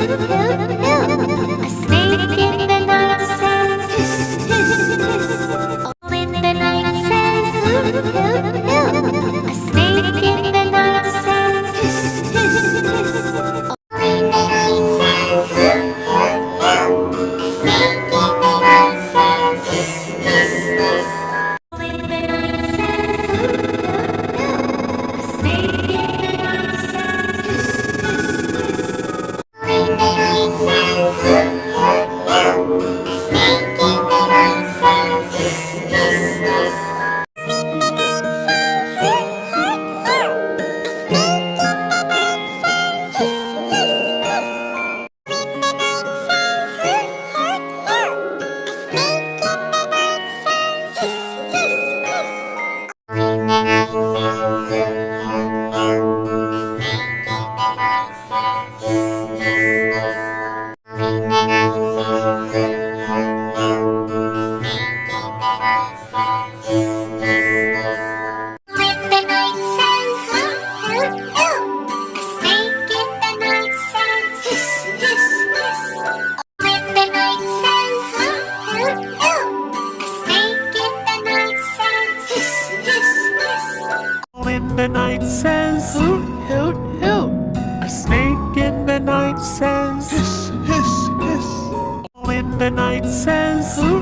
A snake in the night says hiss, hiss, hiss. All in the night says hoot, hoot, hoot. A snake in the night says hiss, hiss, hiss. All in the night says hoot, hoot, hoot. A snake in the night says hiss, hiss, hiss. All in the night says hoot, hoot, hoot. A snake in the night says hiss, hiss, hiss. All in the night says hoot, hoot, hoot. A snake in the night says hiss, hiss, hiss. In the night says hoot, hoot, hoot. A snake in the night says hiss, hiss, hiss. All in the night says hoot,